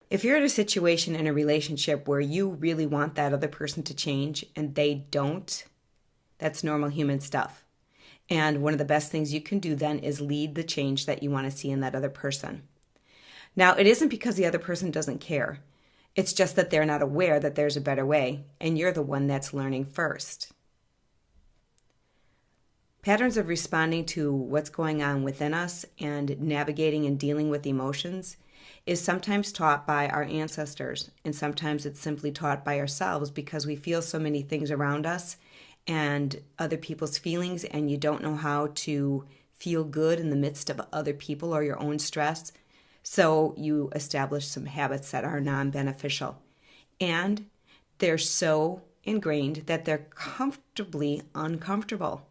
If you're in a situation in a relationship where you really want that other person to change and they don't, that's normal human stuff. And one of the best things you can do then is lead the change that you want to see in that other person. Now, it isn't because the other person doesn't care. It's just that they're not aware that there's a better way, and you're the one that's learning first. Patterns of responding to what's going on within us and navigating and dealing with emotions is sometimes taught by our ancestors, and sometimes it's simply taught by ourselves because we feel so many things around us and other people's feelings, and you don't know how to feel good in the midst of other people or your own stress. So you establish some habits that are non-beneficial. And they're so ingrained that they're comfortably uncomfortable.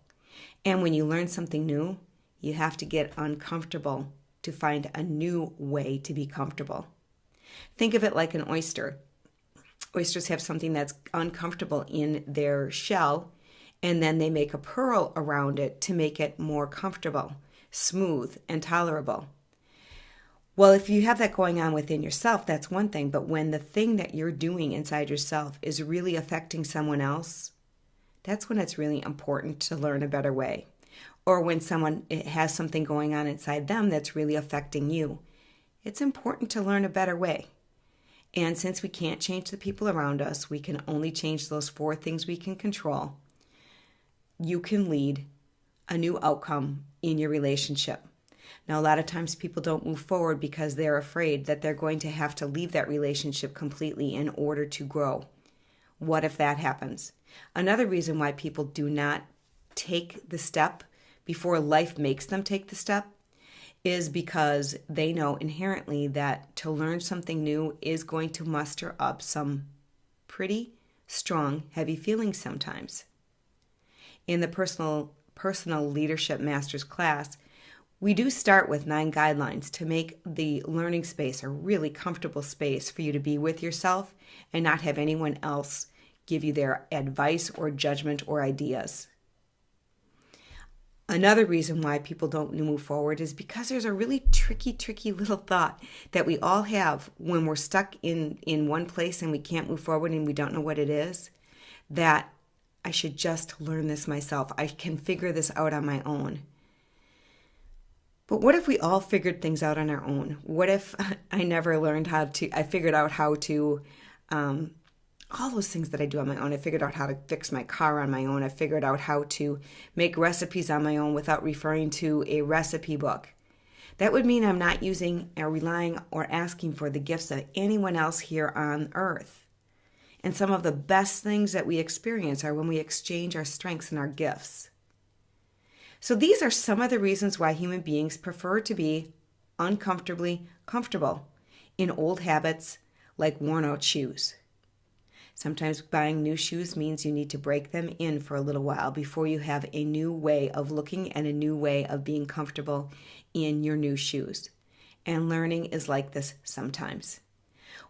And when you learn something new, you have to get uncomfortable to find a new way to be comfortable. Think of it like an oyster. Oysters have something that's uncomfortable in their shell, and then they make a pearl around it to make it more comfortable, smooth, and tolerable. Well, if you have that going on within yourself, that's one thing. But when the thing that you're doing inside yourself is really affecting someone else, that's when it's really important to learn a better way. Or when someone has something going on inside them that's really affecting you, it's important to learn a better way. And since we can't change the people around us, we can only change those 4 things we can control. You can lead a new outcome in your relationship. Now, a lot of times people don't move forward because they're afraid that they're going to have to leave that relationship completely in order to grow. What if that happens? Another reason why people do not take the step before life makes them take the step is because they know inherently that to learn something new is going to muster up some pretty strong, heavy feelings sometimes. In the personal leadership master's class, we do start with 9 guidelines to make the learning space a really comfortable space for you to be with yourself and not have anyone else give you their advice or judgment or ideas. Another reason why people don't move forward is because there's a really tricky little thought that we all have when we're stuck in one place and we can't move forward and we don't know what it is, that I should just learn this myself. I can figure this out on my own. But what if we all figured things out on our own? What if I never learned I figured out how to, all those things that I do on my own. I figured out how to fix my car on my own. I figured out how to make recipes on my own without referring to a recipe book. That would mean I'm not using or relying or asking for the gifts of anyone else here on earth. And some of the best things that we experience are when we exchange our strengths and our gifts. So these are some of the reasons why human beings prefer to be uncomfortably comfortable in old habits like worn-out shoes. Sometimes buying new shoes means you need to break them in for a little while before you have a new way of looking and a new way of being comfortable in your new shoes. And learning is like this sometimes.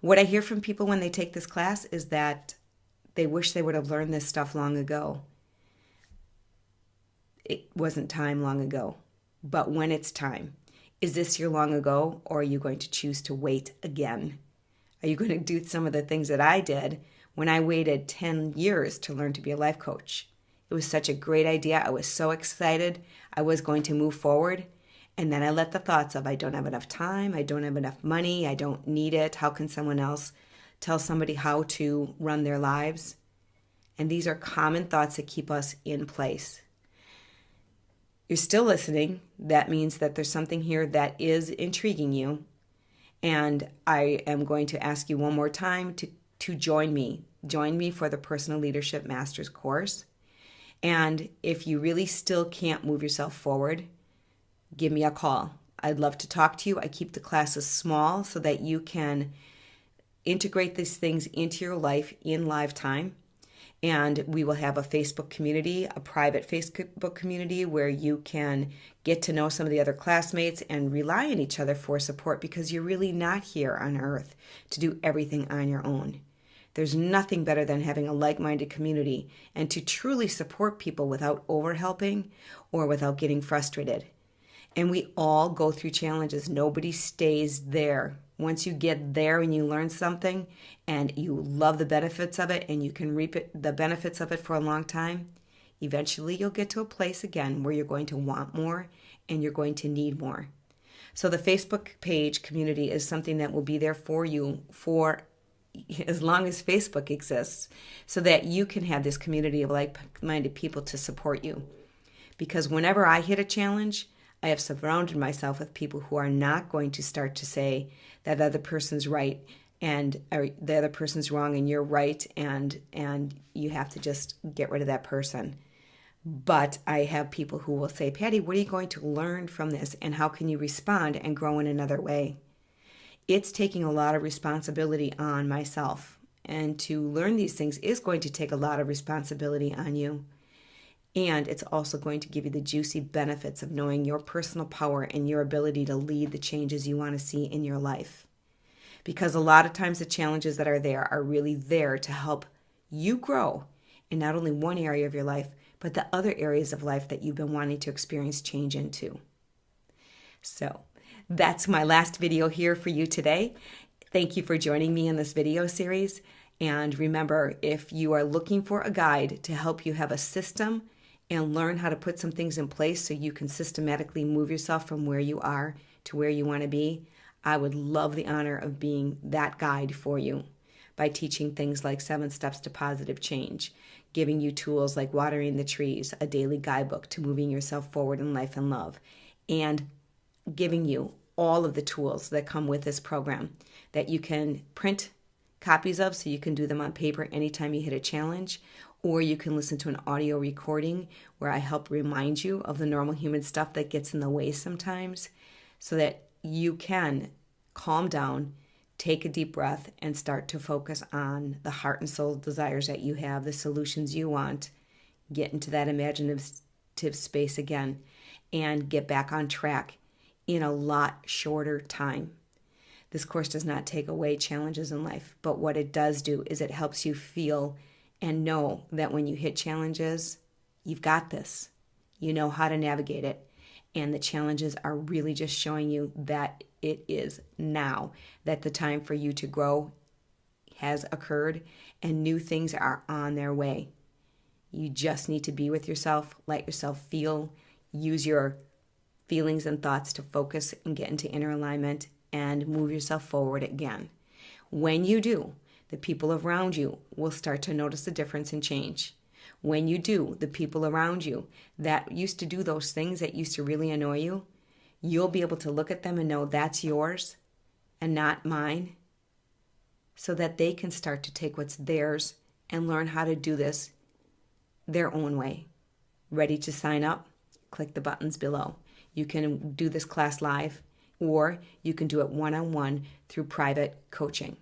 What I hear from people when they take this class is that they wish they would have learned this stuff long ago. It wasn't time long ago. But when it's time, is this your long ago, or are you going to choose to wait again? Are you going to do some of the things that I did when I waited 10 years to learn to be a life coach? It was such a great idea. I was so excited. I was going to move forward. And then I let the thoughts of I don't have enough time, I don't have enough money, I don't need it. How can someone else tell somebody how to run their lives? And these are common thoughts that keep us in place. You're still listening. That means that there's something here that is intriguing you. And I am going to ask you one more time to join me. Join me for the Personal Leadership Masters course. And if you really still can't move yourself forward, give me a call. I'd love to talk to you. I keep the classes small so that you can integrate these things into your life in live time. And we will have a Facebook community, a private Facebook community where you can get to know some of the other classmates and rely on each other for support, because you're really not here on earth to do everything on your own. There's nothing better than having a like-minded community and to truly support people without overhelping or without getting frustrated. And we all go through challenges. Nobody stays there Once you get there and you learn something and you love the benefits of it and you can reap the benefits of it for a long time, eventually you'll get to a place again where you're going to want more and you're going to need more. So the Facebook page community is something that will be there for you for as long as Facebook exists, so that you can have this community of like-minded people to support you. Because whenever I hit a challenge, I have surrounded myself with people who are not going to start to say that the other person's right and the other person's wrong and you're right and you have to just get rid of that person. But I have people who will say, Patty, what are you going to learn from this and how can you respond and grow in another way? It's taking a lot of responsibility on myself. And to learn these things is going to take a lot of responsibility on you. And it's also going to give you the juicy benefits of knowing your personal power and your ability to lead the changes you want to see in your life. Because a lot of times the challenges that are there are really there to help you grow in not only one area of your life, but the other areas of life that you've been wanting to experience change into. So that's my last video here for you today. Thank you for joining me in this video series. And remember, if you are looking for a guide to help you have a system and learn how to put some things in place so you can systematically move yourself from where you are to where you want to be, I would love the honor of being that guide for you by teaching things like 7 Steps to Positive Change, giving you tools like Watering the Trees, a daily guidebook to moving yourself forward in life and love, and giving you all of the tools that come with this program that you can print copies of so you can do them on paper anytime you hit a challenge, or you can listen to an audio recording where I help remind you of the normal human stuff that gets in the way sometimes so that you can calm down, take a deep breath, and start to focus on the heart and soul desires that you have, the solutions you want, get into that imaginative space again, and get back on track in a lot shorter time. This course does not take away challenges in life, but what it does do is it helps you feel and know that when you hit challenges, you've got this. You know how to navigate it. And the challenges are really just showing you that it is now, that the time for you to grow has occurred and new things are on their way. You just need to be with yourself, let yourself feel, use your feelings and thoughts to focus and get into inner alignment and move yourself forward again. When you do, the people around you will start to notice the difference and change. When you do, the people around you that used to do those things that used to really annoy you, you'll be able to look at them and know that's yours and not mine, so that they can start to take what's theirs and learn how to do this their own way. Ready to sign up? Click the buttons below. You can do this class live, or you can do it one-on-one through private coaching.